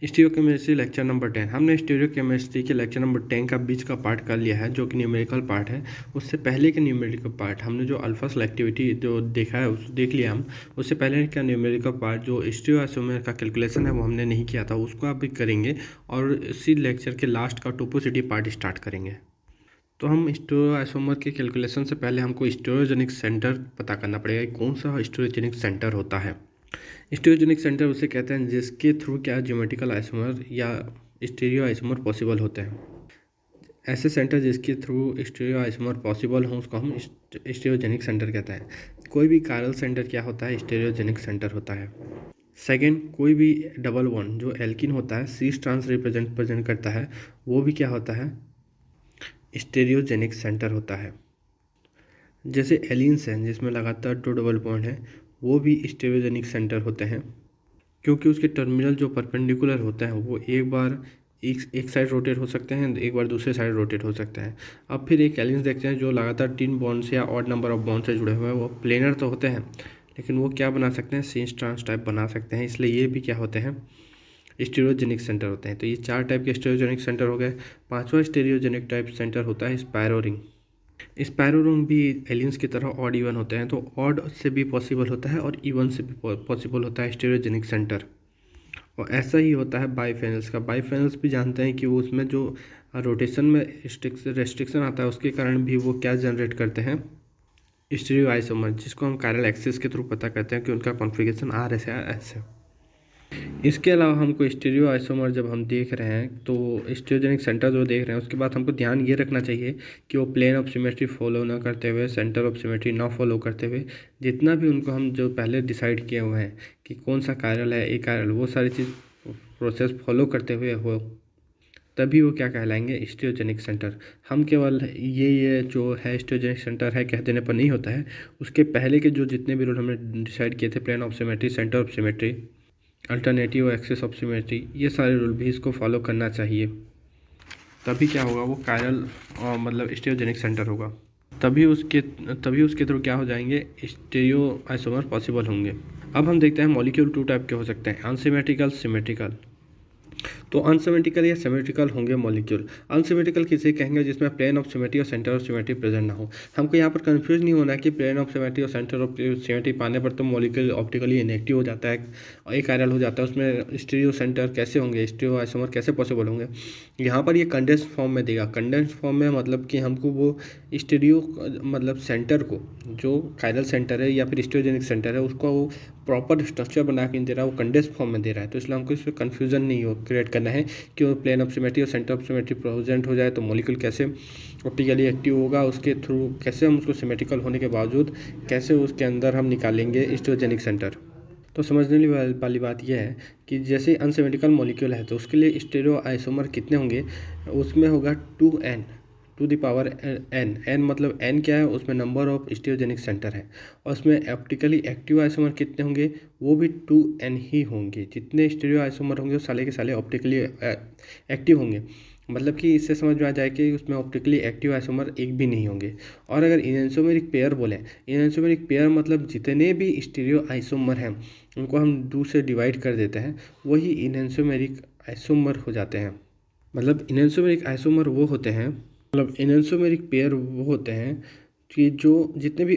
Stereochemistry lecture number 10। हमने stereochemistry के lecture number 10 का बीच का पार्ट कर लिया है, जो कि न्यूमेरिकल पार्ट है। उससे पहले के न्यूमेरिकल पार्ट हमने जो अल्फा सेलेक्टिविटी जो देखा है उस देख लिया हम। उससे पहले का न्यूमेरिकल पार्ट जो स्टीरियोआइसोमर का कैलकुलेशन है वो हमने नहीं किया था, उसको आप भी करेंगे। और इसी लेक्चर के लास्ट का टोपोसिटी पार्ट स्टार्ट करेंगे। तो हम स्टीरियोआइसोमर के कैलकुलेशन से पहले हमको स्टीरियोजेनिक सेंटर पता करना पड़ेगा, कौन सा स्टीरियोजेनिक सेंटर होता है। स्टीरियोजेनिक सेंटर उसे कहते हैं जिसके थ्रू क्या ज्योमेट्रिकल आइसोमर या स्टीरियो आइसोमर पॉसिबल होते हैं। ऐसे सेंटर जिसके थ्रू स्टीरियो आइसोमर पॉसिबल हो उसको हम स्टीरियोजेनिक सेंटर कहते हैं। कोई भी कायरल सेंटर क्या होता है, स्टीरियोजेनिक सेंटर होता है। सेकेंड, कोई भी डबल बॉन्ड जो एल्किन होता है सीस ट्रांस रिप्रेजेंट करता है, वो भी क्या होता है, स्टीरियोजेनिक सेंटर होता है। जैसे एलिन्स हैं जिसमें लगातार 2 डबल बॉन्ड हैं, वो भी स्टीरियोजेनिक सेंटर होते हैं, क्योंकि उसके टर्मिनल जो परपेंडिकुलर होते हैं वो एक बार एक साइड रोटेट हो सकते हैं, एक बार दूसरे साइड रोटेट हो सकते हैं। अब फिर एक एलिन्स देखते हैं जो लगातार 3 बॉन्ड से या ऑड नंबर ऑफ बॉन्ड से जुड़े हुए हैं, वो प्लेनर तो होते हैं लेकिन वो क्या बना सकते हैं, सीस ट्रांस टाइप बना सकते हैं, इसलिए ये भी क्या होते हैं, स्टीरियोजेनिक सेंटर होते हैं। तो ये 4 टाइप के स्टीरियोजेनिक सेंटर हो गए। 5वां स्टीरियोजेनिक टाइप सेंटर होता है स्पायरो रिंग। स्पायरो रिंग भी एलियंस की तरह ऑड इवन होते हैं, तो ऑड से भी पॉसिबल होता है और इवन से भी पॉसिबल होता है स्टीरियोजेनिक सेंटर। और ऐसा ही होता है बाईफेनल्स का। बाईफेनल्स भी जानते हैं कि वो उसमें जो रोटेशन में रेस्ट्रिक्शन आता है उसके कारण भी वो क्या जनरेट करते हैं, स्टीरियो आइसोमर, जिसको हम कायरल एक्सिस के थ्रू पता करते हैं कि उनका कॉन्फ़िगरेशन आर ऐसे ऐसे। इसके अलावा हमको स्टीरियो आइसोमर जब हम देख रहे हैं तो स्टीरियोजेनिक सेंटर जो देख रहे हैं उसके बाद हमको ध्यान ये रखना चाहिए कि वो प्लेन ऑफ सिमेट्री फॉलो ना करते हुए, सेंटर ऑफ सिमेट्री ना फॉलो करते हुए, जितना भी उनको हम जो पहले डिसाइड किए हुए हैं कि कौन सा कायरल है, ए कायरल, वो सारी चीज़ प्रोसेस फॉलो करते हुए हो, तभी वो क्या कहलाएंगे, स्टीरियोजेनिक सेंटर। हम केवल ये जो है स्टीरियोजेनिक सेंटर है कह देने पर नहीं होता है, उसके पहले के जो जितने भी रूल हमने डिसाइड किए थे, plane of symmetry, centre of symmetry, alternative axis of symmetry, ये सारे रूल भी इसको फॉलो करना चाहिए। तभी क्या होगा, वो कायरल मतलब स्टीरियोजेनिक सेंटर होगा। तभी उसके थ्रू क्या हो जाएंगे, स्टीरियो आइसोमर पॉसिबल होंगे। अब हम देखते हैं मॉलिक्यूल 2 टाइप के हो सकते हैं, अनसिमेट्रिकल, सिमेट्रिकल। तो अनसिमेट्रिकल या सिमेट्रिकल होंगे मॉलिक्यूल। अनसिमेट्रिकल किसे कहेंगे, जिसमें प्लेन ऑफ सिमेट्री और सेंटर ऑफ सिमेट्री प्रेजेंट ना हो। हमको यहाँ पर कंफ्यूज नहीं होना है कि प्लेन ऑफ सिमेट्री और सेंटर ऑफ सिमेट्री पाने पर तो मॉलिक्यूल ऑप्टिकली इनएक्टिव हो जाता है और एक कायरल हो जाता है, उसमें स्टीरियो सेंटर कैसे होंगे, स्टीरियो आइसोमर कैसे पॉसिबल होंगे। यहाँ पर ये कंडेंस फॉर्म में देगा। कंडेंस फॉर्म में मतलब कि हमको वो स्टीरियो मतलब सेंटर को, जो कायरल सेंटर है या फिर स्टीरियोजेनिक सेंटर है, उसको वो प्रॉपर स्ट्रक्चर बना के नहीं दे रहा, वो कंडेंस फॉर्म में दे रहा है। तो इसलिए हमको इसमें कन्फ्यूजन नहीं हो क्रिएट करना है कि वो प्लेन ऑफ सिमेट्री और सेंटर ऑफ सिमेट्री प्रेजेंट हो जाए तो मॉलिक्यूल कैसे ऑप्टिकली एक्टिव होगा, उसके थ्रू कैसे हम उसको सिमेट्रिकल होने के बावजूद कैसे उसके अंदर हम निकालेंगे स्टीरियोजेनिक सेंटर। तो समझने वाली बात यह है कि जैसे अनसिमेट्रिकल मॉलिक्यूल है तो उसके लिए स्टीरियो आइसोमर कितने होंगे, उसमें होगा 2n to the power n। n मतलब n क्या है, उसमें नंबर ऑफ स्टीरियोजेनिक सेंटर है। और उसमें ऑप्टिकली एक्टिव आइसोमर कितने होंगे, वो भी 2n ही होंगे। जितने स्टीरियो आइसोमर होंगे वो साले के साले ऑप्टिकली एक्टिव होंगे। मतलब कि इससे समझ में आ जाए कि उसमें ऑप्टिकली एक्टिव आइसोमर एक भी नहीं होंगे। और अगर इनएंसोमेरिक पेयर बोले, इनएंसोमेरिक पेयर मतलब जितने भी स्टीरियो आइसोमर हैं उनको हम 2 से डिवाइड कर देते हैं, वही इनएंसोमेरिक आइसोमर हो जाते हैं। मतलब इनएंसोमेरिक आइसोमर वो होते हैं, मतलब इनएंसोमेरिक पेयर वो होते हैं कि जो जितने भी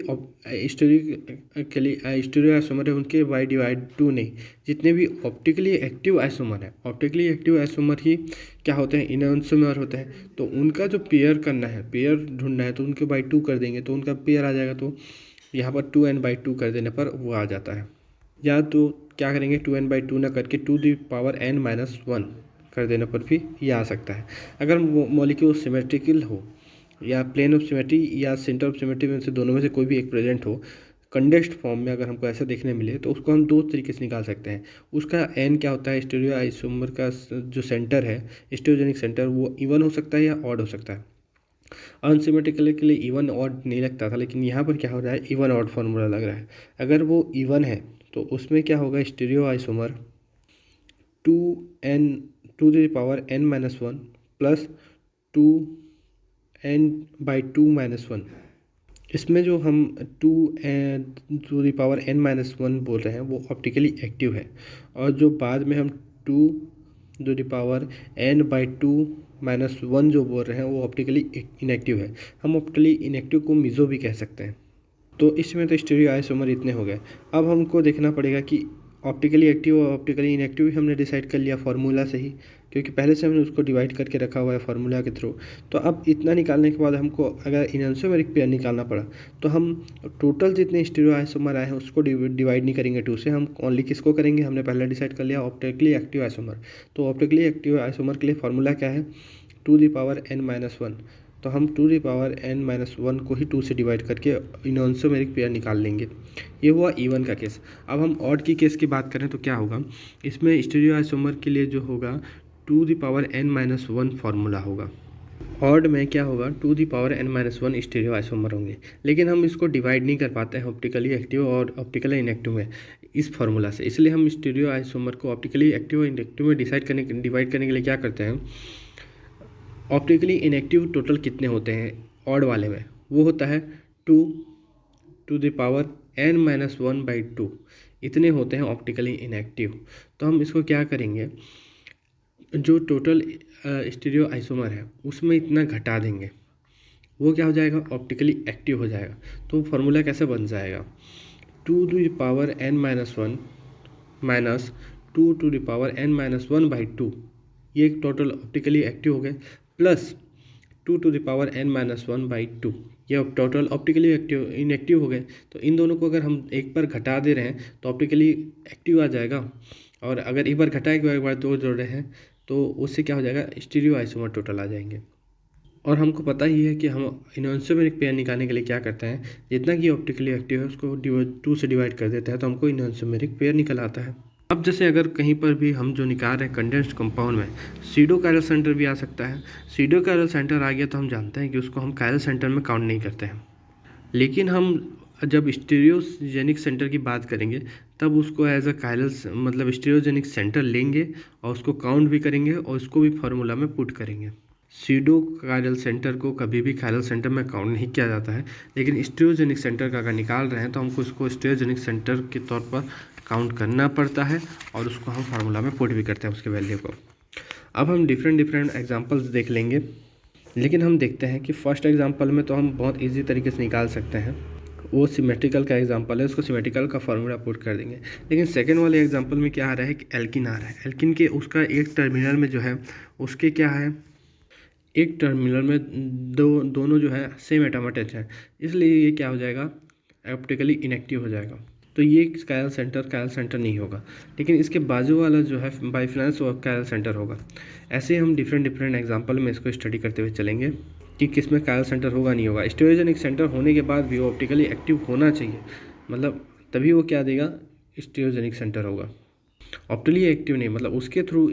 स्टीरियो आइसोमर है उनके बाई डिवाइड 2 नहीं, जितने भी ऑप्टिकली एक्टिव आइसोमर है, ऑप्टिकली एक्टिव आइसोमर ही क्या होते हैं, इनएंसोमर होते हैं। तो उनका जो पेयर करना है, पेयर ढूंढना है, तो उनके बाई 2 कर देंगे तो उनका पेयर आ जाएगा। तो यहाँ पर 2n/2 कर देने पर वो आ जाता है। या तो क्या करेंगे, 2n/2 ना करके 2n-1 कर देने पर भी ये आ सकता है। अगर मॉलिक्यूल सिमेट्रिकल हो या प्लेन ऑफ सिमेट्री या सेंटर ऑफ सिमेट्री में से दोनों में से कोई भी एक प्रेजेंट हो, कंडेंस्ड फॉर्म में अगर हमको ऐसा देखने मिले तो उसको हम 2 तरीके से निकाल सकते हैं। उसका n क्या होता है, स्टीरियो आइसोमर का जो सेंटर है, स्टीरियोजेनिक सेंटर, वो इवन हो सकता है या ऑड हो सकता है। अनसिमेट्रिकल के लिए इवन ऑड नहीं लगता था, लेकिन यहाँ पर क्या हो रहा है, इवन ऑड फार्मूला लग रहा है। अगर वो इवन है तो उसमें क्या होगा, stereo isomer 2n⁻n-1 plus 2n/2-1। इसमें जो हम 2n⁻n-1 बोल रहे हैं वो ऑप्टिकली एक्टिव है, और जो बाद में हम 2 n/2 - 1 जो बोल रहे हैं वो ऑप्टिकली इनएक्टिव है। हम ऑप्टिकली इनएक्टिव को मीजो भी कह सकते हैं। तो इसमें तो स्टीरियो आइसोमर इतने हो गए। अब हमको देखना पड़ेगा कि ऑप्टिकली एक्टिव और ऑप्टिकली इनएक्टिव हमने डिसाइड कर लिया फार्मूला से ही, क्योंकि पहले से हमने उसको डिवाइड करके रखा हुआ है फार्मूला के थ्रू। तो अब इतना निकालने के बाद हमको अगर इनएंसोमेरिक पेयर निकालना पड़ा तो हम टोटल जितने स्टीरियो आइसोमर आए हैं उसको डिवाइड नहीं करेंगे 2 से, हम ओनली किसको करेंगे, हमने पहले डिसाइड कर लिया ऑप्टिकली एक्टिव आइसोमर। तो ऑप्टिकली एक्टिव आइसोमर के लिए फार्मूला क्या है, 2n-1। तो हम 2n-1 को ही 2 से डिवाइड करके इनएंसोमेरिक पेयर निकाल लेंगे। ये हुआ इवन का केस। अब हम ऑड की केस की बात करें तो क्या होगा, इसमें स्टीरियो आइसोमर के लिए जो होगा 2n-1 फार्मूला होगा। ऑड में क्या होगा, 2n-1 स्टीरियो आइसोमर होंगे। लेकिन हम इसको डिवाइड नहीं कर पाते हैं ऑप्टिकली एक्टिव और ऑप्टिकली इनएक्टिव में इस फार्मूला से, इसलिए हम स्टीरियो आइसोमर को ऑप्टिकली एक्टिव और इनएक्टिव में डिवाइड करने के लिए क्या करते हैं, ऑप्टिकली इनएक्टिव टोटल कितने होते हैं ऑड वाले में, वो होता है 2n-1/2 इतने होते हैं ऑप्टिकली इनएक्टिव। तो हम इसको क्या करेंगे, जो टोटल स्टीरियो आइसोमर है उसमें इतना घटा देंगे, वो क्या हो जाएगा, ऑप्टिकली एक्टिव हो जाएगा। तो फार्मूला कैसे बन जाएगा, 2n-1 माइनस 2n-1/2 ये टोटल ऑप्टिकली एक्टिव हो गए, प्लस 2n-1/2 ये टोटल ऑप्टिकली इनएक्टिव हो गए। तो इन दोनों को अगर हम एक बार घटा दे रहे हैं तो ऑप्टिकली एक्टिव आ जाएगा, और अगर एक बार घटाए के एक बार दो जोड़ रहे हैं तो उससे क्या हो जाएगा, स्टीरियो आइसोमर टोटल आ जाएंगे। और हमको पता ही है कि हम इनएंसोमेरिक पेयर निकालने के लिए क्या करते हैं, जितना कि ऑप्टिकली एक्टिव है उसको 2 से डिवाइड कर देते हैं तो हमको इनएंसोमेरिक पेयर निकल आता है। अब जैसे अगर कहीं पर भी हम जो निकाल रहे हैं कंडेंस्ड कंपाउंड में सीडो कायरल सेंटर भी आ सकता है। सीडो कायरल सेंटर आ गया तो हम जानते हैं कि उसको हम कायरल सेंटर में काउंट नहीं करते हैं, लेकिन हम जब स्टीरियोजेनिक सेंटर की बात करेंगे तब उसको एज अ कायरल मतलब स्टीरियोजेनिक सेंटर लेंगे और उसको काउंट भी करेंगे और उसको भी फार्मूला में पुट करेंगे। सीडो कायरल सेंटर को कभी भी कायरल सेंटर में काउंट नहीं किया जाता है, लेकिन स्टीरियोजेनिक सेंटर का अगर निकाल रहे हैं तो हमको उसको स्टीरियोजेनिक सेंटर के तौर पर काउंट करना पड़ता है और उसको हम फार्मूला में पुट भी करते हैं उसके वैल्यू को। अब हम डिफरेंट एग्जांपल्स देख लेंगे, लेकिन हम देखते हैं कि फर्स्ट एग्जांपल में तो हम बहुत इजी तरीके से निकाल सकते हैं, वो सिमेट्रिकल का एग्जांपल है, उसको सिमेट्रिकल का फार्मूला पुट कर देंगे। लेकिन सेकंड वाले एग्जांपल में क्या आ रहा है कि एल्किन आ रहा है। एल्किन के उसका एक टर्मिनल में जो है उसके क्या है, एक टर्मिनल में दोनों जो है सेम एटम अटैच है, इसलिए ये क्या हो जाएगा, ऑप्टिकली इनएक्टिव हो जाएगा। तो ये कायरल सेंटर नहीं होगा, लेकिन इसके बाजू वाला जो है बाइफिनेंस वो कायरल सेंटर होगा। ऐसे हम डिफरेंट एग्जांपल में इसको स्टडी करते हुए चलेंगे कि किस में कायरल सेंटर होगा नहीं होगा। स्टीरियोजेनिक सेंटर होने के बाद भी वो ऑप्टिकली एक्टिव होना चाहिए, मतलब तभी वो क्या देगा, स्टीरियोजेनिक सेंटर होगा। ऑप्टिकली एक्टिव नहीं, मतलब उसके थ्रू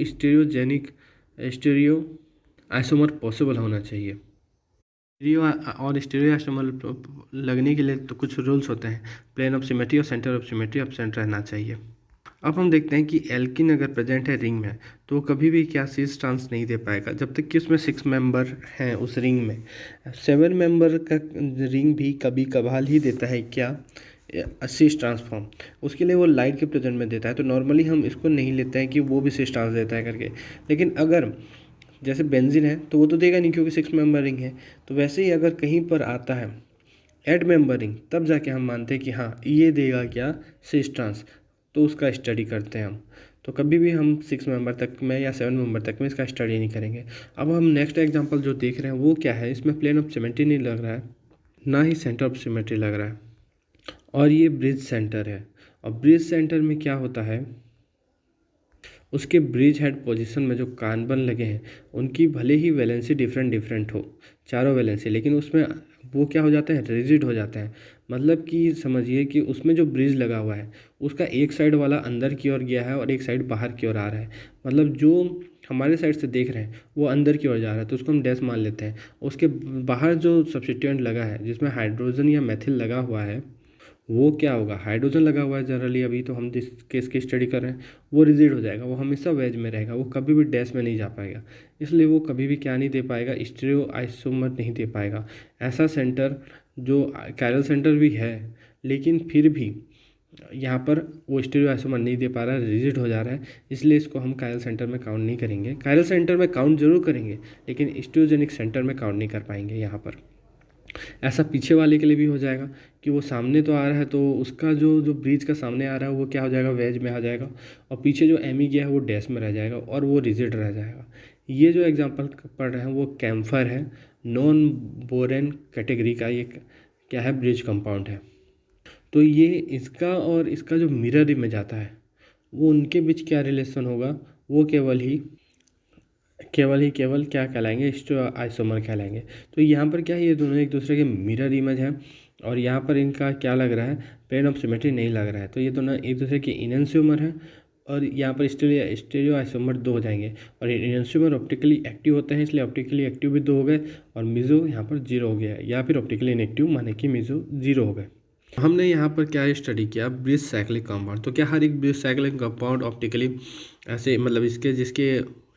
स्टीरियो आइसोमर पॉसिबल होना चाहिए। स्टीरियो और स्टीरियो आइसोमर लगने के लिए तो कुछ रूल्स होते हैं, प्लेन ऑफ सिमेट्री और सेंटर ऑफ सिमेट्री एब्सेंट रहना चाहिए। अब हम देखते हैं कि एल्किन अगर प्रेजेंट है रिंग में तो वो कभी भी क्या सिस ट्रांस नहीं दे पाएगा जब तक कि उसमें 6 मेंबर हैं उस रिंग में। 7 मेंबर का रिंग भी कभी कभार ही देता है क्या, सिस ट्रांसफॉर्म, उसके लिए वो लाइट के प्रेजेंट में देता है। तो नॉर्मली हम इसको नहीं लेते हैं कि वो भी सिस ट्रांस देता है करके, लेकिन अगर जैसे बेंजीन है तो वो तो देगा नहीं क्योंकि 6 मेंबर रिंग है। तो वैसे ही अगर कहीं पर आता है 8 मेंबर रिंग तब जाके हम मानते हैं कि हाँ ये देगा क्या, सिस ट्रांस, तो उसका स्टडी करते हैं हम। तो कभी भी हम 6 मेंबर तक में या 7 मेंबर तक में इसका स्टडी नहीं करेंगे। अब हम नेक्स्ट एग्जांपल जो देख रहे हैं वो क्या है, इसमें प्लेन ऑफ सिमेट्री नहीं लग रहा है, ना ही सेंटर ऑफ सिमेट्री लग रहा है, और ये ब्रिज सेंटर है। और ब्रिज सेंटर में क्या होता है, उसके ब्रिज हेड पोजीशन में जो कार्बन लगे हैं उनकी भले ही वैलेंसी डिफरेंट हो, चारों वैलेंसी, लेकिन उसमें वो क्या हो जाते हैं, रिजिड हो जाते हैं। मतलब कि समझिए कि उसमें जो ब्रिज लगा हुआ है उसका एक साइड वाला अंदर की ओर गया है और एक साइड बाहर की ओर आ रहा है, मतलब जो हमारे साइड से देख रहे हैं वो अंदर की ओर जा रहा है तो उसको हम डैश मान लेते हैं। उसके बाहर जो सब्स्टिट्यूएंट लगा है जिसमें हाइड्रोजन या मेथिल लगा हुआ है वो क्या होगा, हाइड्रोजन लगा हुआ है जनरली, अभी तो हम जिस केस की स्टडी कर रहे हैं वो रिजिड हो जाएगा, वो हमेशा वेज में रहेगा, वो कभी भी डैश में नहीं जा पाएगा, इसलिए वो कभी भी क्या नहीं दे पाएगा, स्टीरियो आइसोमर नहीं दे पाएगा। ऐसा सेंटर जो कायरल सेंटर भी है लेकिन फिर भी यहाँ पर वो स्टीरियो आइसोमर नहीं दे पा रहा है, रिजिड हो जा रहा है, इसलिए इसको हम कायरल सेंटर में काउंट नहीं करेंगे। कायरल सेंटर में काउंट जरूर करेंगे लेकिन स्टीरियोजेनिक सेंटर में काउंट नहीं कर पाएंगे यहाँ पर। ऐसा पीछे वाले के लिए भी हो जाएगा कि वो सामने तो आ रहा है तो उसका जो जो ब्रिज का सामने आ रहा है वो क्या हो जाएगा, वेज में आ जाएगा, और पीछे जो एमी गया है वो डैश में रह जाएगा और वो रिजिड रह जाएगा। ये जो एग्जांपल पढ़ रहे हैं वो कैम्फर है, नॉन बोरेन कैटेगरी का ये क्या है, ब्रिज कंपाउंड है। तो ये इसका और इसका जो मिरर इमेज आता है वो उनके बीच क्या रिलेशन होगा, वो केवल क्या कहलाएंगे, स्टीरियो आइसोमर कहलाएंगे। तो यहाँ पर क्या है, ये दोनों एक दूसरे के मिरर इमेज हैं और यहाँ पर इनका क्या लग रहा है, प्लेन ऑफ सिमेट्री नहीं लग रहा है। तो ये दोनों एक दूसरे के इनएंशियोमर हैं और यहाँ पर स्टीरियो आइसोमर 2 हो जाएंगे। और इनएंशियोमर ऑप्टिकली एक्टिव होते हैं इसलिए ऑप्टिकली एक्टिव भी 2 हो गए और मिजो यहाँ पर 0 हो गया, या फिर ऑप्टिकली इनएक्टिव माने कि मिजो 0 हो गए। हमने यहाँ पर क्या स्टडी किया, ब्रिज साइक्लिक कंपाउंड। तो क्या हर एक ब्रिज साइक्लिक कंपाउंड ऑप्टिकली ऐसे मतलब इसके जिसके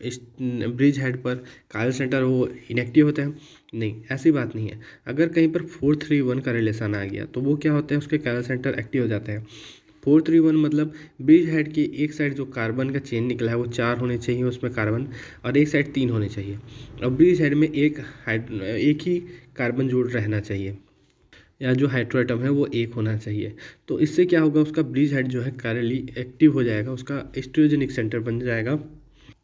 इस ब्रिज हेड पर कायरल सेंटर वो इनएक्टिव होते हैं? नहीं, ऐसी बात नहीं है। अगर कहीं पर 4-3-1 का रिलेशन आ गया तो वो क्या होते हैं, उसके कायरल सेंटर एक्टिव हो जाते हैं। 4-3-1 मतलब ब्रिज हेड की एक साइड जो कार्बन का चेन निकला है वो 4 होने चाहिए उसमें कार्बन, और एक साइड 3 होने चाहिए, और ब्रिज हेड में एक ही कार्बन जोड़ रहना चाहिए, या जो हाइड्रोएटम है वो 1 होना चाहिए। तो इससे क्या होगा, उसका ब्रिज हेड जो है कायरली एक्टिव हो जाएगा, उसका स्टीरियोजेनिक सेंटर बन जाएगा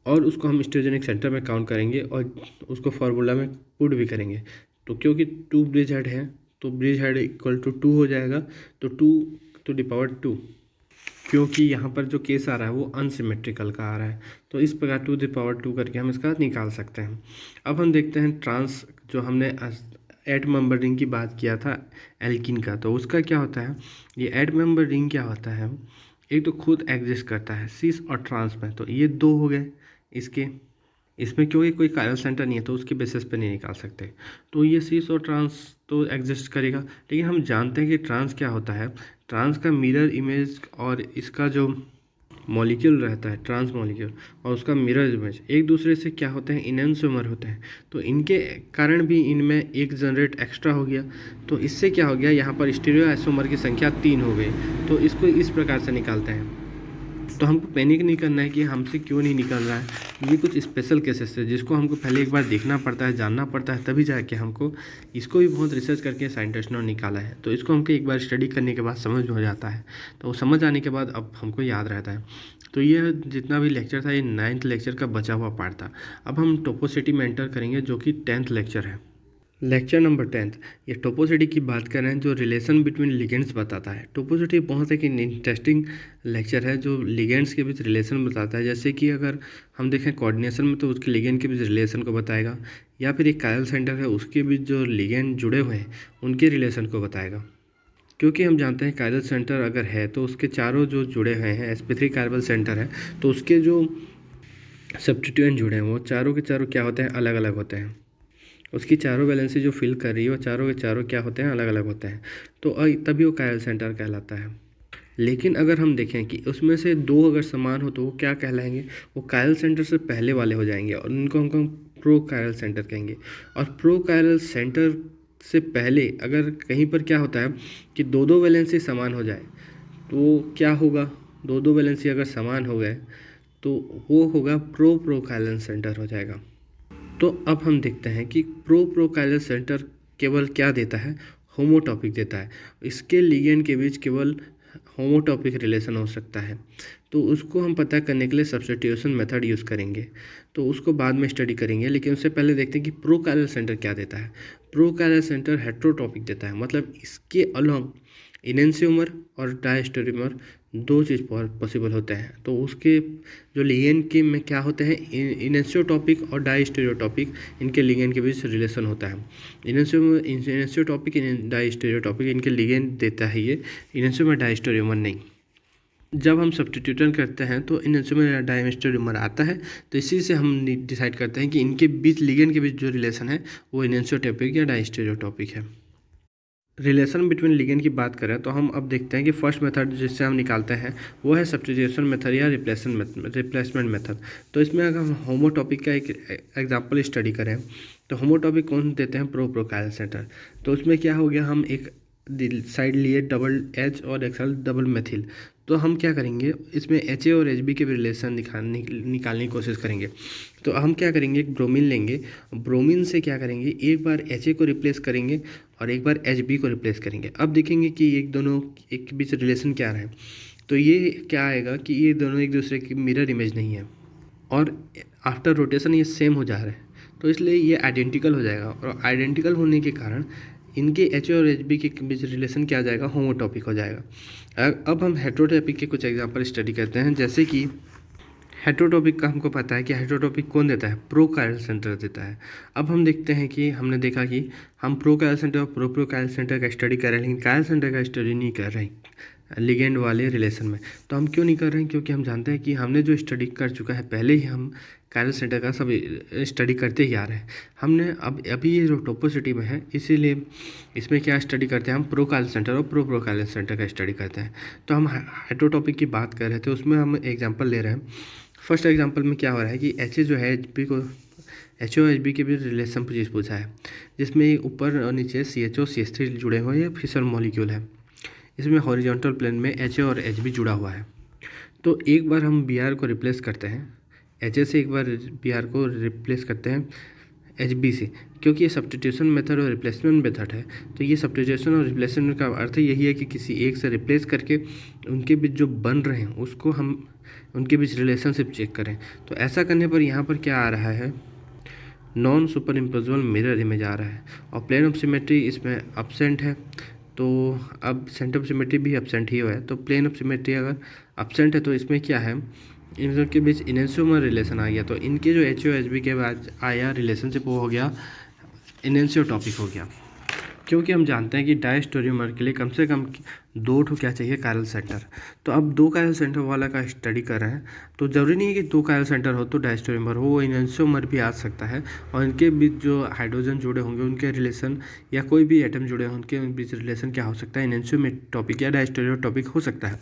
और उसको हम स्टीरियोजेनिक सेंटर में काउंट करेंगे और उसको फार्मूला में पुट भी करेंगे। तो क्योंकि 2 ब्रिज हेड है तो ब्रिज हेड इक्वल टू 2 हो जाएगा, तो 2 क्योंकि यहाँ पर जो केस आ रहा है वो अनसिमेट्रिकल का आ रहा है, तो इस प्रकार 2 करके हम इसका निकाल सकते हैं। अब हम देखते हैं ट्रांस, जो हमने एट मेंबर रिंग की बात किया था एल्किन का, तो उसका क्या होता है, ये एट मेंबर रिंग क्या होता है, एक तो खुद एग्जिस्ट करता है सिस और ट्रांस में, तो ये 2 हो गए इसमें क्योंकि कोई कायरल सेंटर नहीं है तो उसके बेसिस पे नहीं निकाल सकते। तो ये सिस और ट्रांस तो एग्जिस्ट करेगा, लेकिन हम जानते हैं कि ट्रांस क्या होता है, ट्रांस का मिरर इमेज और इसका जो मॉलिक्यूल रहता है ट्रांस मॉलिक्यूल और उसका मिरर इमेज एक दूसरे से क्या होते हैं, इनएंशियोमर होते हैं। तो इनके कारण भी इनमें एक जनरेट एक्स्ट्रा हो गया, तो इससे क्या हो गया, यहाँ पर स्टीरियो आइसोमर की संख्या 3 हो गई। तो इसको इस प्रकार से निकालते हैं। तो हमको पैनिक नहीं करना है कि हमसे क्यों नहीं निकल रहा है, ये कुछ स्पेशल केसेस है जिसको हमको पहले एक बार देखना पड़ता है, जानना पड़ता है, तभी जाके हमको इसको भी बहुत रिसर्च करके साइंटिस्ट ने निकाला है। तो इसको हमको एक बार स्टडी करने के बाद समझ में हो जाता है, तो वो समझ आने के बाद अब हमको याद रहता है। तो ये जितना भी लेक्चर था ये 9th लेक्चर का बचा हुआ पार्ट था। अब हम टोपोसिटी में एंटर करेंगे जो कि 10th लेक्चर है। लेक्चर नंबर 10th, ये टोपोसिटी की बात कर रहे हैं जो रिलेशन बिटवीन लिगेंड्स बताता है। टोपोसिटी बहुत एक इंटरेस्टिंग लेक्चर है जो लिगेंड्स के बीच रिलेशन बताता है। जैसे कि अगर हम देखें कोऑर्डिनेशन में तो उसके लिगेंड के बीच रिलेशन को बताएगा, या फिर एक कायरल सेंटर है उसके बीच जो लिगेंड जुड़े हुए हैं उनके रिलेशन को बताएगा। क्योंकि हम जानते हैं कायरल सेंटर अगर है तो उसके चारों जो जुड़े हुए हैं, sp3 कायरल सेंटर है तो उसके जो सब्स्टिट्यूएंट जुड़े हैं वो चारों के चारों क्या होते हैं, अलग अलग होते हैं। उसकी चारों वैलेंसी जो फिल कर रही है वो चारों के चारों क्या होते हैं, अलग अलग होते हैं। तो तभी वो कायरल सेंटर कहलाता है। लेकिन अगर हम देखें कि उसमें से 2 अगर समान हो तो वो क्या कहलाएंगे, वो कायरल सेंटर से पहले वाले हो जाएंगे और उनको हम प्रो कायरल सेंटर कहेंगे। और प्रो कायरल सेंटर से पहले अगर कहीं पर क्या होता है कि 2 वैलेंसी समान हो जाए तो क्या होगा, 2 वैलेंसी अगर समान हो गए तो वो होगा प्रो कायरल सेंटर हो जाएगा। तो अब हम देखते हैं कि प्रो कायरल सेंटर केवल क्या देता है, होमोटॉपिक देता है। इसके लिगेंड के बीच केवल होमोटॉपिक रिलेशन हो सकता है। तो उसको हम पता करने के लिए सब्स्टिट्यूशन मेथड यूज़ करेंगे, तो उसको बाद में स्टडी करेंगे। लेकिन उससे पहले देखते हैं कि प्रो कायरल सेंटर क्या देता है। प्रो कायरल सेंटर हेट्रोटॉपिक देता है, मतलब इसके अलोंग इनएंशियोमर और डायस्टेरियोमर 2 चीज़ पॉसिबल होते हैं। तो उसके जो लिगेंड के में क्या होते हैं, इनएंशियोटॉपिक और डायस्टेरियोटॉपिक, इनके लिगेंड के बीच रिलेशन होता है। इनएंशियोटॉपिक डायस्टेरियोटॉपिक इनके लिगेंड देता है ये, इनएंशियोमर डायस्टेरियोमर नहीं। जब हम सब्स्टिट्यूशन करते हैं तो इनएंशियोमर डायस्टेरियोमर आता है, तो इसी से हम डिसाइड करते हैं कि इनके बीच लिगेंड के बीच जो रिलेशन है वो इनएंशियोटॉपिक या डायस्टेरियोटॉपिक है। रिलेशन बिटवीन लिगेंड की बात करें तो हम अब देखते हैं कि फर्स्ट मेथड जिससे हम निकालते हैं वो है सब्स्टिट्यूशन मेथड या रिप्लेसमेंट मेथड। तो इसमें अगर हम होमोटॉपिक का एक एग्जांपल स्टडी करें तो होमोटॉपिक कौन देते हैं, प्रो कायरल सेंटर। तो उसमें क्या हो गया, हम एक साइड लिए डबल एच और एक्सल डबल मेथिल। तो हम क्या करेंगे, इसमें एच ए और एच बी के भी रिलेशन निकालने की कोशिश करेंगे। तो हम क्या करेंगे, एक ब्रोमीन लेंगे, ब्रोमीन से क्या करेंगे, एक बार एच ए को रिप्लेस करेंगे और एक बार एच बी को रिप्लेस करेंगे। अब देखेंगे कि एक दोनों एक के बीच रिलेशन क्या रहा है। तो ये क्या आएगा कि ये दोनों एक दूसरे की मिरर इमेज नहीं है और आफ्टर रोटेशन ये सेम हो जा रहा है, तो इसलिए ये आइडेंटिकल हो जाएगा। और आइडेंटिकल होने के कारण इनके एच और एच बी के बीच रिलेशन क्या आ जाएगा, होमोटॉपिक हो जाएगा। अब हम हेट्रोटॉपिक के कुछ एग्जांपल स्टडी करते हैं। जैसे कि हेट्रोटॉपिक का हमको पता है कि हेट्रोटॉपिक कौन देता है, प्रोकाइरल सेंटर देता है। अब हम देखते हैं कि हमने देखा कि हम प्रोकाइरल सेंटर और प्रोकाइरल सेंटर का स्टडी कर रहे हैं, लेकिन काइरल सेंटर का स्टडी नहीं कर रहे हैं लिगेंड वाले रिलेशन में। तो हम क्यों नहीं कर रहे हैं, क्योंकि हम जानते हैं कि हमने जो स्टडी कर चुका है पहले ही, हम काइरल सेंटर का सब स्टडी करते ही आ रहे हैं। हमने अभी ये जो टोपोसिटी में है, इसीलिए इसमें क्या स्टडी करते हैं, हम प्रोकाइरल सेंटर और प्रोकाइरल सेंटर का स्टडी करते हैं। तो हम हेट्रोटॉपिक की बात कर रहे थे, उसमें हम एग्जाम्पल ले रहे हैं। फर्स्ट एग्जाम्पल में क्या हो रहा है कि एच ए जो है एच बी को, एच ओ एच बी के भी रिलेशन पूछा है, जिसमें ऊपर और नीचे C H O C H three जुड़े हुए हैं, फिशर मॉलिक्यूल है। इसमें हॉरिजॉन्टल प्लेन में एच ए और एच बी जुड़ा हुआ है। तो एक बार हम बी आर को रिप्लेस करते हैं एच ए से, एक बार बी आर को रिप्लेस करते हैं एच बी से, क्योंकि ये सब्स्टिट्यूशन मेथड और रिप्लेसमेंट मेथड है। तो ये सब्स्टिट्यूशन और रिप्लेसमेंट का अर्थ यही है कि किसी एक से रिप्लेस करके उनके बीच जो बन रहे हैं उसको हम उनके बीच रिलेशनशिप चेक करें। तो ऐसा करने पर यहाँ पर क्या आ रहा है, non superimposable mirror image आ रहा है और प्लेन ऑफ सिमेट्री इसमें अब्सेंट है। तो अब सेंटर ऑफ सिमेट्री भी अब्सेंट ही हुआ है। तो प्लेन ऑफ सिमेट्री अगर अब्सेंट है तो इसमें क्या है, इन लोग के बीच इनेंशियोमर रिलेशन आ गया। तो इनके जो एच ओ एच बी के बाद आया रिलेशनशिप वो हो गया इनेंशियोटॉपिक हो गया, क्योंकि हम जानते हैं कि डायस्टोरियोमर के लिए कम से कम 2 ठो क्या चाहिए, कायरल सेंटर। तो अब 2 कायरल सेंटर वाला का स्टडी कर रहे हैं, तो ज़रूरी नहीं है कि 2 कायरल सेंटर हो तो डायस्टोरियोमर हो, वो इनेंशियोमर भी आ सकता है। और इनके बीच जो हाइड्रोजन जुड़े होंगे उनके रिलेशन, या कोई भी एटम जुड़े हों उनके बीच रिलेशन क्या हो सकता है, इनेंशियोटॉपिक या डायस्टोरियोटॉपिक हो सकता है।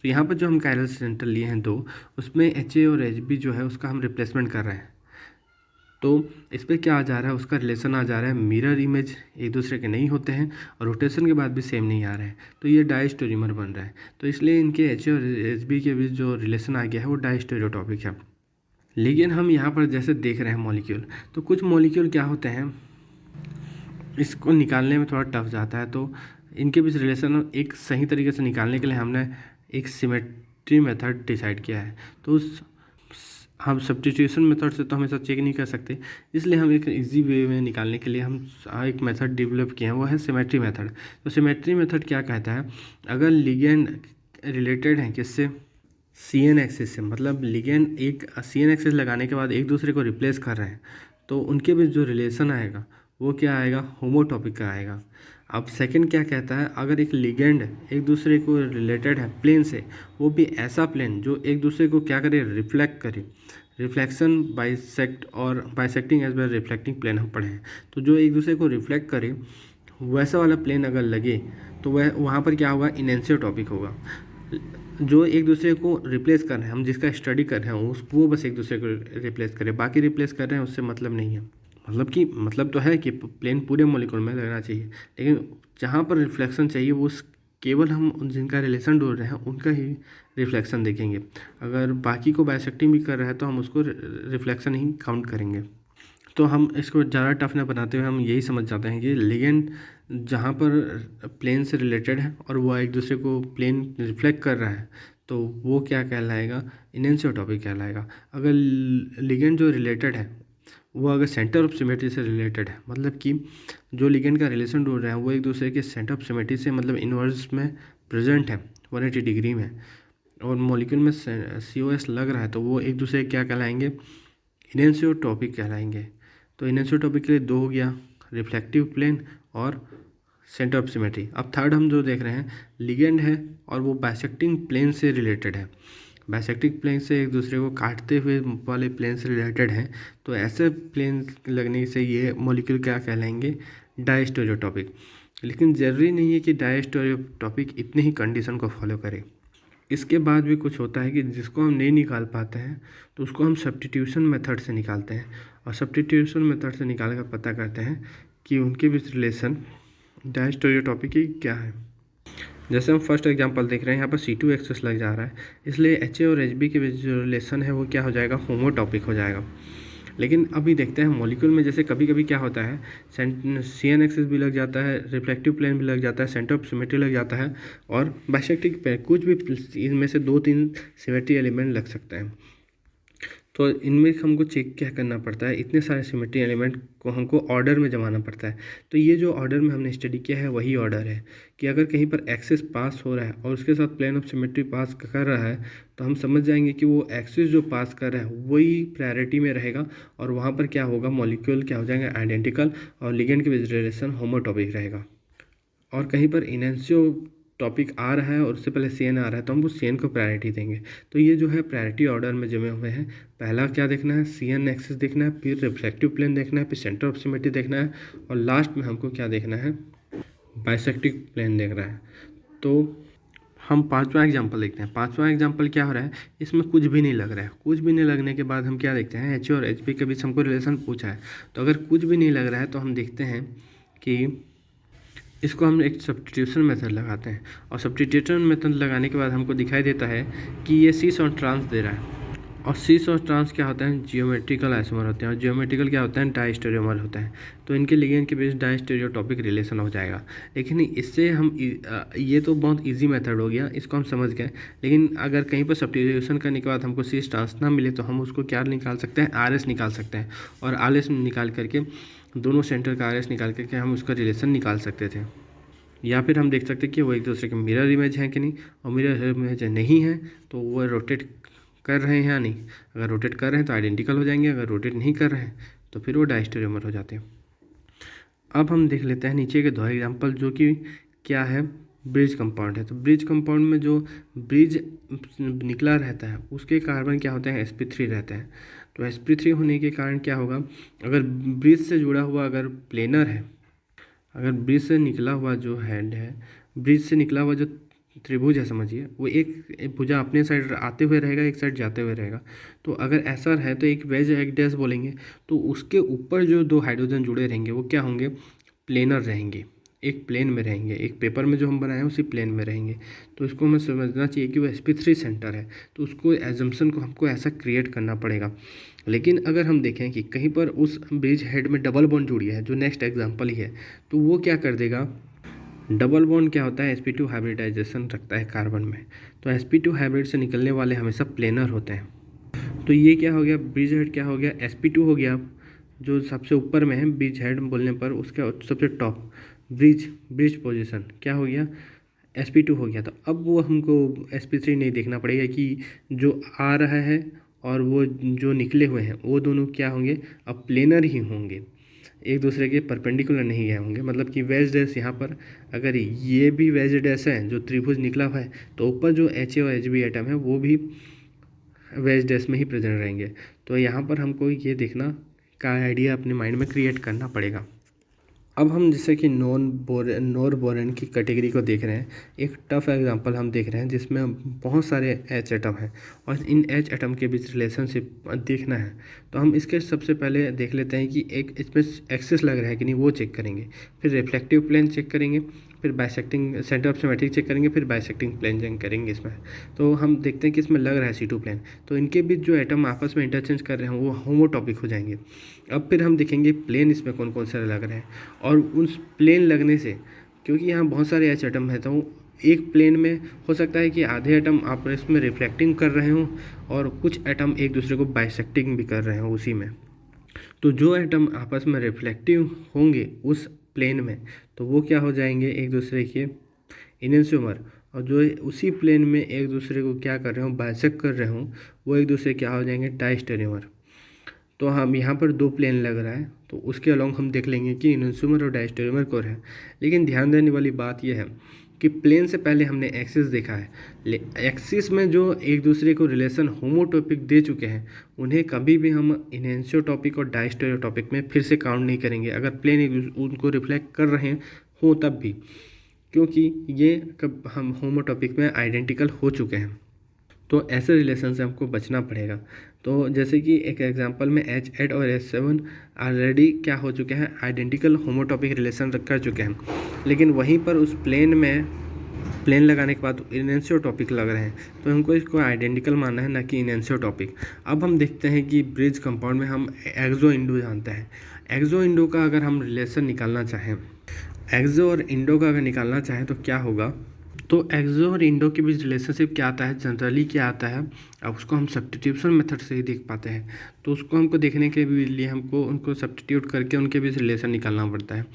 तो यहाँ पर जो हम कायरल सेंटर लिए हैं 2, उसमें एच ए और एच बी जो है उसका हम रिप्लेसमेंट कर रहे हैं। तो इस पर क्या आ जा रहा है, उसका रिलेशन आ जा रहा है मिरर इमेज, एक दूसरे के नहीं होते हैं और रोटेशन के बाद भी सेम नहीं आ रहे हैं, तो ये डायस्टोरियोमर बन रहा है। तो इसलिए इनके एच और एच बी के बीच जो रिलेशन आ गया है वो डायस्टोरियोटॉपिक है। लेकिन हम यहाँ पर जैसे देख रहे हैं मॉलिक्यूल, तो कुछ मॉलिक्यूल क्या होते हैं, इसको निकालने में थोड़ा टफ जाता है। तो इनके बीच रिलेशन एक सही तरीके से निकालने के लिए हमने एक सिमेट्री मेथड डिसाइड किया है। तो उस हम सब्स्टिट्यूशन मेथड से तो हमेशा चेक नहीं कर सकते, इसलिए हम एक इजी वे में निकालने के लिए हम एक मेथड डेवलप किए हैं, वो है सिमेट्री मेथड। तो सिमेट्री मेथड क्या कहता है, अगर लिगेंड रिलेटेड है किससे, सी एन एक्सिस से, मतलब लिगेंड एक सी एन एक्सिस लगाने के बाद एक दूसरे को रिप्लेस कर रहे हैं, तो उनके बीच जो रिलेशन आएगा वो क्या आएगा, होमोटॉपिक का आएगा। अब सेकंड क्या कहता है, अगर एक लिगेंड एक दूसरे को रिलेटेड है प्लेन से, वो भी ऐसा प्लेन जो एक दूसरे को क्या करे, रिफ्लेक्ट करे, रिफ्लेक्शन बाइसेक्ट और bisecting as well reflecting plane हम पढ़े हैं। तो जो एक दूसरे को रिफ्लेक्ट करे वैसा वाला प्लेन अगर लगे तो वह वहाँ पर क्या होगा, इनेंशियोटॉपिक होगा। जो एक दूसरे को रिप्लेस कर रहे हैं, हम जिसका स्टडी कर रहे हैं उसको, वो बस एक दूसरे को रिप्लेस करे, बाकी रिप्लेस कर रहे हैं उससे मतलब नहीं है। मतलब तो है कि प्लेन पूरे मॉलिक्यूल में लगना चाहिए, लेकिन जहाँ पर रिफ्लेक्शन चाहिए वो केवल हम जिनका रिलेशन ढूंढ रहे हैं उनका ही रिफ्लेक्शन देखेंगे। अगर बाकी को बाइसेक्टिंग भी कर रहा है तो हम उसको रिफ्लेक्शन ही काउंट करेंगे। तो हम इसको ज़्यादा टफ न बनाते हुए हम यही समझ जाते हैं कि लिगेंड जहाँ पर प्लेन से रिलेटेड है और वह एक दूसरे को प्लेन रिफ्लेक्ट कर रहा है, तो वो क्या कहलाएगा, इनेंशियोटॉपिक कहलाएगा। अगर लिगेंड जो रिलेटेड है वो अगर सेंटर ऑफ सिमेट्री से रिलेटेड है, मतलब कि जो लिगेंड का रिलेशन ढूंढ रहे हैं वो एक दूसरे के सेंटर ऑफ सिमेट्री से मतलब इन्वर्स में प्रेजेंट है 180 डिग्री में, और मॉलिक्यूल में COS लग रहा है, तो वो एक दूसरे क्या कहलाएंगे, इनेंशियोटॉपिक कहलाएंगे। तो इनेंशियोटॉपिक के लिए 2 हो गया, रिफ्लेक्टिव प्लेन और सेंटर ऑफ सिमेट्री। अब थर्ड हम जो देख रहे हैं, लिगेंड है और वो बाइसेक्टिंग प्लेन से रिलेटेड है, बाइसेक्टिंग प्लेन से एक दूसरे को काटते हुए वाले प्लेन से रिलेटेड हैं, तो ऐसे प्लेन लगने से ये मॉलिक्यूल क्या कहलाएंगे, डायस्टोरियोटॉपिक। लेकिन ज़रूरी नहीं है कि डायस्टोरियोटॉपिक इतने ही कंडीशन को फॉलो करे, इसके बाद भी कुछ होता है कि जिसको हम नहीं निकाल पाते हैं तो उसको हम सब्स्टिट्यूशन मेथड से निकालते हैं, और सब्स्टिट्यूशन मेथड से निकाल कर पता करते हैं कि उनके बीच रिलेशन डायस्टेरियोटॉपिक की क्या है। जैसे हम फर्स्ट एग्जांपल देख रहे हैं, यहाँ पर C2 एक्सेस लग जा रहा है, इसलिए HA और HB के बीच जो रिलेशन है वो क्या हो जाएगा, होमोटॉपिक हो जाएगा। लेकिन अभी देखते हैं मॉलिक्यूल में जैसे कभी कभी क्या होता है, CN एक्सिस भी लग जाता है, रिफ्लेक्टिव प्लेन भी लग जाता है, सेंटर ऑफ सिमेट्री लग जाता है, और बाइसेक्टिक प्लेन, कुछ भी इनमें से 2-3 सिमेट्री एलिमेंट लग सकते हैं। तो इनमें हमको चेक क्या करना पड़ता है, इतने सारे सिमेट्री एलिमेंट को हमको ऑर्डर में जमाना पड़ता है। तो ये जो ऑर्डर में हमने स्टडी किया है वही ऑर्डर है कि अगर कहीं पर एक्सिस पास हो रहा है और उसके साथ प्लेन ऑफ सिमेट्री पास कर रहा है तो हम समझ जाएंगे कि वो एक्सिस जो पास कर रहा है वही प्रायोरिटी में रहेगा, और वहाँ पर क्या होगा, मॉलिक्यूल क्या हो जाएंगे, आइडेंटिकल, और लिगेंड के बीच रिलेशन होमोटॉपिक रहेगा। और कहीं पर इनेंशियो टॉपिक आ रहा है और उससे पहले CN आ रहा है तो हम वो CN को प्रायोरिटी देंगे। तो ये जो है प्रायोरिटी ऑर्डर में जमे हुए हैं। पहला क्या देखना है, CN एक्सिस देखना है, फिर रिफ्लेक्टिव प्लेन देखना है, फिर सेंटर ऑफ सिमेट्री देखना है, और लास्ट में हमको क्या देखना है, बाइसेक्टिक प्लेन देख रहा है। तो हम पांचवा एग्जाम्पल देखते हैं। पांचवा एग्जाम्पल क्या हो रहा है, इसमें कुछ भी नहीं लग रहा है। कुछ भी नहीं लगने के बाद हम क्या देखते हैं, HA और HB के बीच हमको रिलेशन पूछा है। तो अगर कुछ भी नहीं लग रहा है तो हम देखते हैं कि इसको हम एक सब्स्टिट्यूशन मेथड लगाते हैं, और सब्स्टिट्यूशन मेथड लगाने के बाद हमको दिखाई देता है कि ये सीस और ट्रांस दे रहा है, और सीस और ट्रांस क्या होता है, जियोमेट्रिकल आइसोमर होते हैं, और जियोमेट्रिकल क्या होता है, डायस्टेरियोमर होता है। तो इनके लिगेंड के बीच डायस्टेरियोटॉपिक रिलेशन हो जाएगा। लेकिन इससे हम ये तो बहुत इजी मेथड हो गया, इसको हम समझ गए। लेकिन अगर कहीं पर सब्स्टिट्यूशन करने के बाद हमको सीस ट्रांस ना मिले तो हम उसको क्या निकाल सकते हैं, RS निकाल सकते हैं, और RS निकाल करके दोनों सेंटर का RS निकाल करके हम उसका रिलेशन निकाल सकते थे। या फिर हम देख सकते हैं कि वो एक दूसरे के मिरर इमेज हैं कि नहीं, और मिरर इमेज नहीं है तो वो रोटेट कर रहे हैं या नहीं। अगर रोटेट कर रहे हैं तो आइडेंटिकल हो जाएंगे, अगर रोटेट नहीं कर रहे हैं तो फिर वो डायस्टेरियोमर हो जाते हैं। अब हम देख लेते हैं नीचे के दो एग्जाम्पल, जो कि क्या है, ब्रिज कंपाउंड है। तो ब्रिज कंपाउंड में जो ब्रिज निकला रहता है उसके कार्बन क्या होते हैं, sp3 रहते हैं। तो sp3 होने के कारण क्या होगा, अगर ब्रिज से जुड़ा हुआ अगर प्लेनर है, अगर ब्रिज से निकला हुआ जो हेड है, ब्रिज से निकला हुआ जो त्रिभुज है, समझिए वो एक भुजा अपने साइड आते हुए रहेगा, एक साइड जाते हुए रहेगा। तो अगर ऐसा है तो एक वेज एक डैश बोलेंगे, तो उसके ऊपर जो दो हाइड्रोजन जुड़े रहेंगे वो क्या होंगे, प्लेनर रहेंगे, एक प्लेन में रहेंगे। एक पेपर में जो हम बनाए हैं उसी प्लेन में रहेंगे। तो इसको हमें समझना चाहिए कि वो sp3 सेंटर है, तो उसको एजम्पशन को हमको ऐसा क्रिएट करना पड़ेगा। लेकिन अगर हम देखें कि कहीं पर उस ब्रिज हेड में डबल बॉन्ड जुड़ी है, जो नेक्स्ट एग्जांपल ही है, तो वो क्या कर देगा, डबल बॉन्ड क्या होता है, sp2 हाइब्रिडाइजेशन रखता है कार्बन में। तो sp2 हाइब्रिड से निकलने वाले हमेशा प्लेनर होते हैं। तो ये क्या हो गया, ब्रिज हेड क्या हो गया, sp2 हो गया, जो सबसे ऊपर में है ब्रिज हेड बोलने पर, उसका सबसे टॉप ब्रिज पोजीशन क्या हो गया, sp2 हो गया। तो अब वो हमको sp3 नहीं देखना पड़ेगा कि जो आ रहा है और वो जो निकले हुए हैं वो दोनों क्या होंगे, अब प्लेनर ही होंगे, एक दूसरे के परपेंडिकुलर नहीं गए होंगे। मतलब कि वेज डैश यहाँ पर अगर ये भी वेज डैश है जो त्रिभुज निकला हुआ है, तो ऊपर जो HA और HB एटम है वो भी वेज डैश में ही प्रेजेंट रहेंगे। तो यहाँ पर हमको ये देखना का आइडिया अपने माइंड में क्रिएट करना पड़ेगा। अब हम जैसे कि नॉर बोरेन की कैटेगरी को देख रहे हैं, एक टफ एग्जांपल हम देख रहे हैं जिसमें बहुत सारे H एटम हैं और इन H एटम के बीच रिलेशनशिप देखना है। तो हम इसके सबसे पहले देख लेते हैं कि एक इसमें एक्सिस लग रहा है कि नहीं, वो चेक करेंगे, फिर रिफ्लेक्टिव प्लेन चेक करेंगे, फिर bisecting centre of symmetry check करेंगे, फिर बाइसेक्टिंग प्लेन चेक करेंगे इसमें। तो हम देखते हैं कि इसमें लग रहा है C2 प्लेन, तो इनके बीच जो एटम आपस में इंटरचेंज कर रहे हैं वो होमोटॉपिक हो जाएंगे। अब फिर हम देखेंगे प्लेन इसमें कौन कौन से लग रहे हैं, और उस प्लेन लगने से, क्योंकि यहाँ बहुत सारे H एटम है, तो एक प्लेन में हो सकता है कि आधे एटम आपस में रिफ्लेक्टिंग कर रहे हों और कुछ एटम एक दूसरे को बाइसेक्टिंग भी कर रहे हों उसी में। तो जो एटम आपस में रिफ्लेक्टिव होंगे उस प्लेन में, तो वो क्या हो जाएंगे, एक दूसरे के इनेंशियोमर, और जो उसी प्लेन में एक दूसरे को क्या कर रहे हों, बाइसेक्ट कर रहे हों, वो एक दूसरे क्या हो जाएंगे, डायस्टेरियोमर। तो हम यहाँ पर दो प्लेन लग रहा है, तो उसके अलॉन्ग हम देख लेंगे कि इनेंशियोमर और डायस्टेरियोमर कौन है। लेकिन ध्यान देने वाली बात यह है कि प्लेन से पहले हमने एक्सिस देखा है, एक्सिस में जो एक दूसरे को रिलेशन होमोटॉपिक दे चुके हैं उन्हें कभी भी हम इनेंशियोटॉपिक और डायस्टेरियोटॉपिक में फिर से काउंट नहीं करेंगे, अगर प्लेन उनको रिफ्लेक्ट कर रहे हों तब भी, क्योंकि ये कब हम होमोटॉपिक में आइडेंटिकल हो चुके हैं। तो ऐसे रिलेशन से हमको बचना पड़ेगा। तो जैसे कि एक एग्जांपल में H8 और H7 ऑलरेडी क्या हो चुके हैं, आइडेंटिकल होमोटॉपिक रिलेशन कर चुके हैं, लेकिन वहीं पर उस प्लेन लगाने के बाद इनएंशियोटॉपिक लग रहे हैं, तो हमको इसको आइडेंटिकल मानना है, ना कि इनएंशियोटॉपिक। अब हम देखते हैं कि ब्रिज कंपाउंड में हम एक्सो इंडो जानते हैं। एक्सो इंडो का अगर हम रिलेशन निकालना चाहें, एक्सो और इंडो का अगर निकालना चाहें तो क्या होगा, तो एक्सो और इंडो के बीच रिलेशनशिप क्या आता है, जनरली क्या आता है, अब उसको हम सब्स्टिट्यूशन मेथड से ही देख पाते हैं। तो उसको हमको देखने के लिए हमको उनको सब्स्टिट्यूट करके उनके बीच रिलेशन निकालना पड़ता है।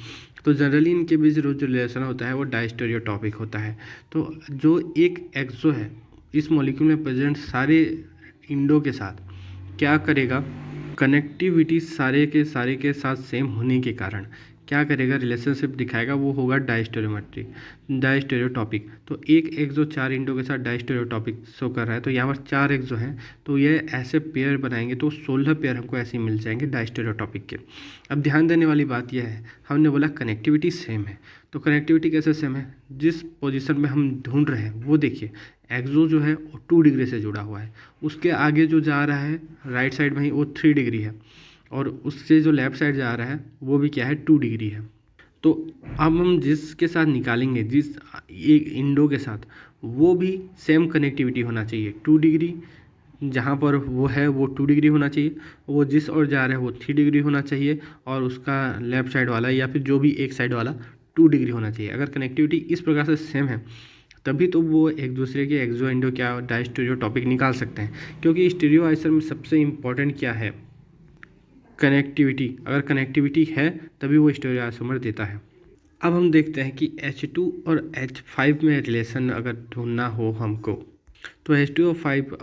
तो जनरली इनके बीच जो रिलेशन होता है वो डायस्टेरियोटॉपिक होता है। तो जो एक एक्सो है इस मॉलिक्यूल में प्रेजेंट सारे इंडो के साथ क्या करेगा, कनेक्टिविटी सारे के साथ सेम होने के कारण क्या करेगा, रिलेशनशिप दिखाएगा, वो होगा डायस्टेरियोटॉपिक। तो एक एक्सो 4 इंडो के साथ डायस्टेरियोटॉपिक शो कर रहा है, तो यहाँ पर 4 एक्सो हैं, तो ये ऐसे पेयर बनाएंगे तो 16 पेयर हमको ऐसे ही मिल जाएंगे डायस्टेरियोटॉपिक के। अब ध्यान देने वाली बात यह है, हमने बोला कनेक्टिविटी सेम है, तो कनेक्टिविटी कैसे सेम है, जिस पोजीशन में हम ढूंढ रहे हैं वो देखिए, एक्सो जो है वो 2 डिग्री से जुड़ा हुआ है, उसके आगे जो जा रहा है राइट साइड में ही वो 3 डिग्री है, और उससे जो लेफ़्ट साइड जा रहा है वो भी क्या है, 2 डिग्री है। तो अब हम जिसके साथ निकालेंगे, जिस एक इंडो के साथ, वो भी सेम कनेक्टिविटी होना चाहिए, 2 डिग्री जहाँ पर वो है वो 2 डिग्री होना चाहिए, वो जिस और जा रहा है वो 3 डिग्री होना चाहिए, और उसका लेफ़्ट साइड वाला या फिर जो भी एक साइड वाला 2 डिग्री होना चाहिए। अगर कनेक्टिविटी इस प्रकार से सेम है तभी तो वो एक दूसरे के एक्सो इंडो क्या डायस्टेरियोटॉपिक निकाल सकते हैं, क्योंकि स्टीरियोआइसर में सबसे इम्पॉर्टेंट क्या है, कनेक्टिविटी। अगर कनेक्टिविटी है तभी वो स्टीरियोआइसोमर देता है। अब हम देखते हैं कि H2 और H5 में रिलेशन अगर ढूंढना हो हमको, तो H2 और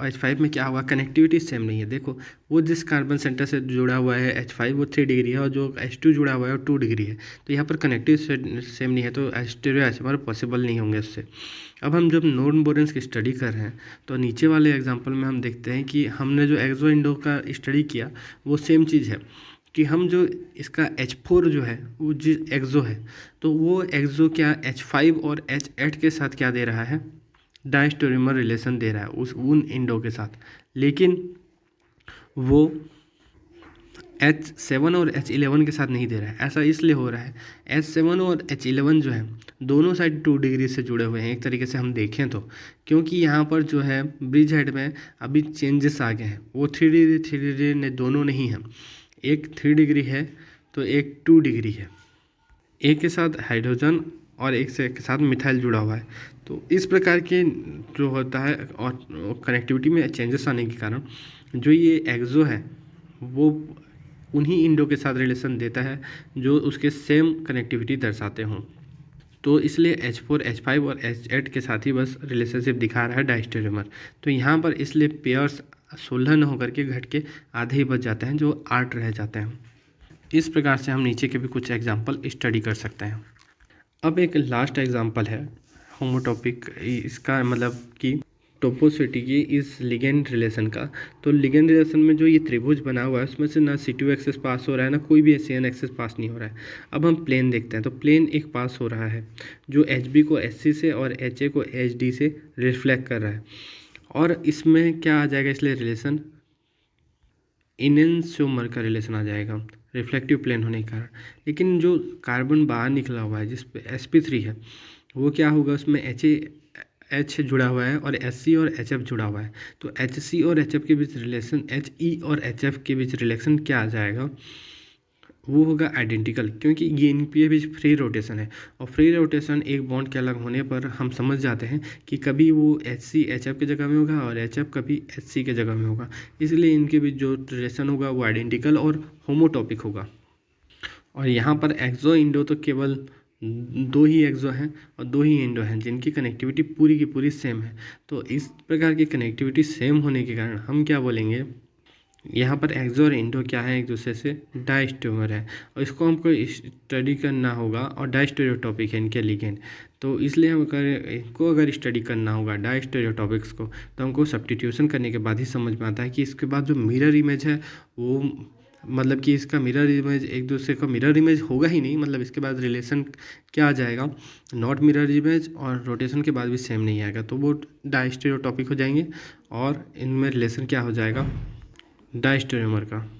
H5 में क्या होगा, कनेक्टिविटी सेम नहीं है। देखो वो जिस कार्बन सेंटर से जुड़ा हुआ है H5 वो 3 डिग्री है, और जो H2 जुड़ा हुआ है वो 2 डिग्री है, तो यहाँ पर कनेक्टिविटी सेम नहीं है, तो स्टीरियोआइसोमर पॉसिबल नहीं होंगे उससे। अब हम जब नॉन बोरेंस की स्टडी कर रहे हैं, तो नीचे वाले एग्जाम्पल में हम देखते हैं कि हमने जो एक्सो इंडो का स्टडी किया वो सेम चीज़ है, कि हम जो इसका H4 जो है वो जिस एक्सो है, तो वो एक्सो क्या H5 और H8 के साथ क्या दे रहा है, डायस्टेरियोमर रिलेशन दे रहा है उन इंडो के साथ, लेकिन वो H7 और H11 के साथ नहीं दे रहा है। ऐसा इसलिए हो रहा है, H7 और H11 जो है दोनों साइड 2 डिग्री से जुड़े हुए हैं एक तरीके से हम देखें तो, क्योंकि यहाँ पर जो है ब्रिज हेड में अभी चेंजेस आ गए हैं, वो 3 डिग्री ने दोनों नहीं है, एक 3 डिग्री है तो एक 2 डिग्री है, एक के साथ हाइड्रोजन और एक के साथ मिथाइल जुड़ा हुआ है। तो इस प्रकार के जो होता है, और कनेक्टिविटी में चेंजेस आने के कारण जो ये एक्सो है वो उन्हीं इंडो के साथ रिलेशन देता है जो उसके सेम कनेक्टिविटी दर्शाते हों। तो इसलिए H4, H5 और H8 के साथ ही बस रिलेशनशिप दिखा रहा है डायस्टेरियोमर। तो यहाँ पर इसलिए पेयर्स 16 न होकर के घट के आधे ही बच जाते हैं, जो 8 रह जाते हैं। इस प्रकार से हम नीचे के भी कुछ एग्जाम्पल स्टडी कर सकते हैं। अब एक लास्ट एग्जाम्पल है होमोटॉपिक, इसका मतलब कि टोपोसिटी की इस लिगेंड रिलेशन का। तो लिगेंड रिलेशन में जो ये त्रिभुज बना हुआ है उसमें से ना C2 एक्सेस पास हो रहा है, ना कोई भी CN एक्सेस पास नहीं हो रहा है। अब हम प्लेन देखते हैं, तो प्लेन एक पास हो रहा है जो HB को SC से और HA को HD से रिफ्लेक्ट कर रहा है, और इसमें क्या आ जाएगा, इसलिए रिलेशन इनेंशियोमर का रिलेशन आ जाएगा, रिफ्लेक्टिव प्लेन होने के कारण। लेकिन जो कार्बन बाहर निकला हुआ है जिस पे sp3 है, वो क्या होगा, उसमें H जुड़ा हुआ है और SC और HF जुड़ा हुआ है। तो HC और HF के बीच रिलेशन, HE और HF के बीच रिलेशन क्या आ जाएगा, वो होगा आइडेंटिकल, क्योंकि ये इनके बीच फ्री रोटेशन है, और फ्री रोटेशन एक बॉन्ड के अलग होने पर हम समझ जाते हैं कि कभी वो HC HF की जगह में होगा और HF कभी HC के जगह में होगा, इसलिए इनके बीच जो रिलेशन होगा वो आइडेंटिकल और होमोटॉपिक होगा। और यहाँ पर एक्सो इंडो तो केवल 2 ही एक्सो हैं और 2 ही इंडो हैं जिनकी कनेक्टिविटी पूरी की पूरी सेम है। तो इस प्रकार की कनेक्टिविटी सेम होने के कारण हम क्या बोलेंगे, यहाँ पर एक्सो और इंडो क्या है, एक दूसरे से डायस्टेरियोमर है, और इसको हमको स्टडी करना होगा, और डायस्टेरियोटॉपिक है इनके लिगेंड। तो इसलिए हम इनको अगर स्टडी करना होगा डायस्टेरियोटॉपिक्स को, तो हमको सब्स्टिट्यूशन करने के बाद ही समझ में आता है कि इसके बाद जो मिरर इमेज है वो, मतलब कि इसका मिरर इमेज एक दूसरे का मिरर इमेज होगा ही नहीं, मतलब इसके बाद रिलेशन क्या आ जाएगा, नॉट मिरर इमेज, और रोटेशन के बाद भी सेम नहीं आएगा, तो वो डायस्टेरियोटॉपिक हो जाएंगे, और इनमें रिलेशन क्या हो जाएगा, डायस्टेरियोमर का।